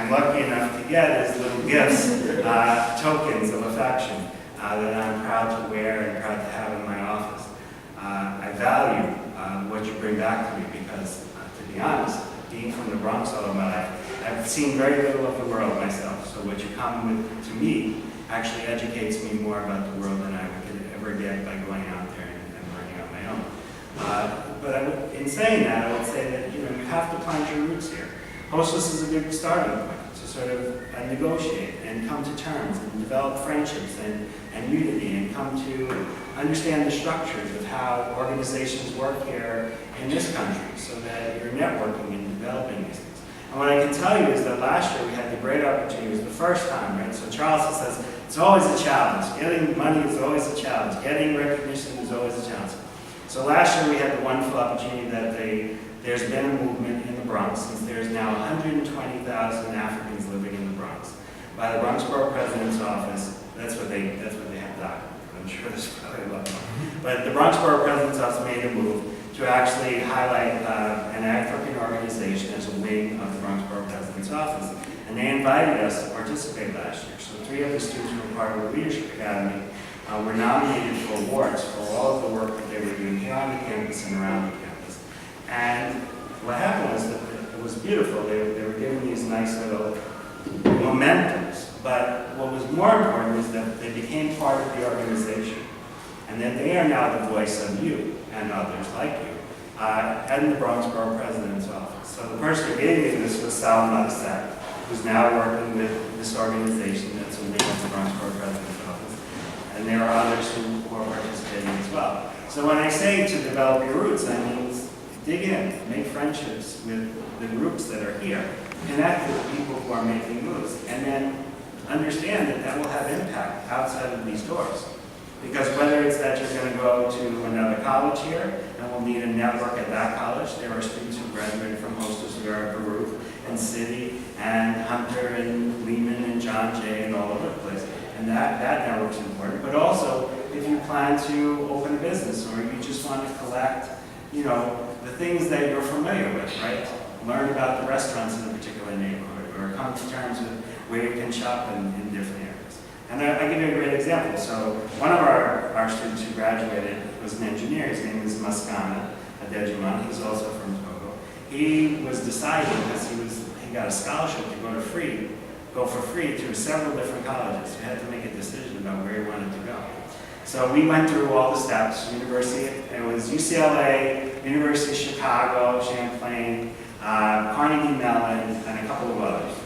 I'm lucky enough to get is little gifts, tokens of affection that I'm proud to wear and proud to have in my office. I value what you bring back to me because, to be honest, being from the Bronx all of my life, I've seen very little of the world myself. So what you come with to me actually educates me more about the world than I could ever get by going out there and learning on my own. But in saying that, I would say that you have to plant your roots here. Hostos is a good starting point to sort of negotiate and come to terms and develop friendships and unity and come to understand the structures of how organizations work here in this country so that you're networking and developing these things. And what I can tell you is that last year we had the great opportunity. It was the first time, right? So Charles says it's always a challenge. Getting money is always a challenge. Getting recognition is always a challenge. So last year we had the wonderful opportunity that there's been a movement in the Bronx since there's now 120,000 Africans living in the Bronx. By the Bronx Borough President's Office, that's what they have documented. I'm sure there's probably a lot more. But the Bronx Borough President's Office made a move to actually highlight an African organization as a wing of the Bronx Borough President's Office. And they invited us to participate last year. So 3 of the students who were part of the Leadership Academy were nominated for awards for all of the work that they were doing here on the campus and around the campus. And what happened was that it was beautiful. They were given these nice little mementos. But what was more important is that they became part of the organization. And that they are now the voice of you and others like you in the Bronx Borough President's Office. So the person who gave me this was Sal Madasek, who's now working with this organization that's a wing of the Bronx Borough President's Office. And there are others who are participating as well. So when I say to develop your roots, I mean dig in, make friendships with the groups that are here, connect with people who are making moves, and then understand that that will have impact outside of these doors. Because whether it's that you're going to go to another college here, and we'll need a network at that college, there are students who graduated from Hostos who are at Baruch and City and Hunter and Lehman and John Jay and all over the place. And that network's important. But also, if you plan to open a business or you just want to collect, the things that you're familiar with, right? Learn about the restaurants in a particular neighborhood or come to terms with where you can shop in different areas. And I give you a great example. So one of our students who graduated was an engineer. His name is Maskana Adejuman. He's also from Togo. He was deciding because he got a scholarship to go for free to several different colleges. He had to make a decision about where he wanted to go. So we went through all the steps. It was UCLA, University of Chicago, Champlain, Carnegie Mellon, and a couple of others.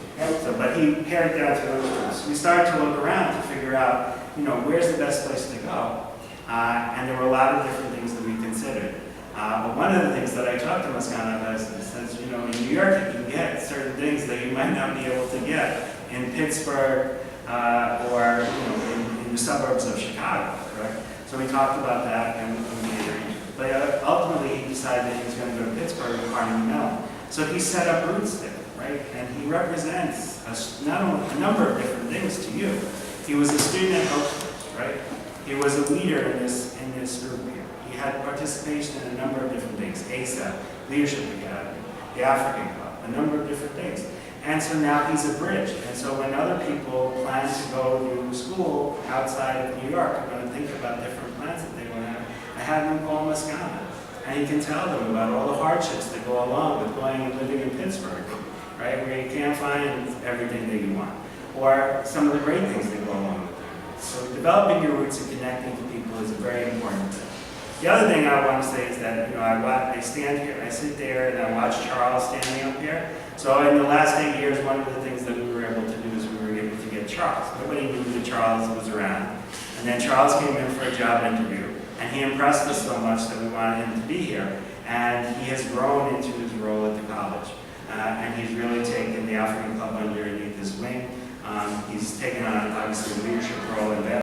But he pared down to those schools. We started to look around to figure out, where's the best place to go? And there were a lot of different things that we considered. But one of the things that I talked to Maskana about is, in New York you can get certain things that you might not be able to get in Pittsburgh or in the suburbs of Chicago, right? So we talked about that and we made arrangements. But ultimately he decided that he was going to go to Pittsburgh and Carnegie Mellon. So he set up roots there. Right? And he represents not only a number of different things to you. He was a student at Hostos, right? He was a leader in this group here. He had participation in a number of different things. ASA, Leadership Academy, the African Club, a number of different things. And so now he's a bridge. And so when other people plan to go to school outside of New York, are going to think about different plans that they want to have, I have them call Maskana. And he can tell them about all the hardships that go along with going and living in Pittsburgh. Right, where you can't find everything that you want, or some of the great things that go along with it. So developing your roots and connecting to people is a very important thing. The other thing I want to say is that I stand here, I sit there, and I watch Charles standing up here. So in the last 8 years, one of the things that we were able to do is we were able to get Charles. Nobody knew that Charles was around, and then Charles came in for a job interview, and he impressed us so much that we wanted him to be here. And he has grown into his role at the college. And he's really taken the African Club underneath his wing. He's taken on, obviously, a leadership role in that.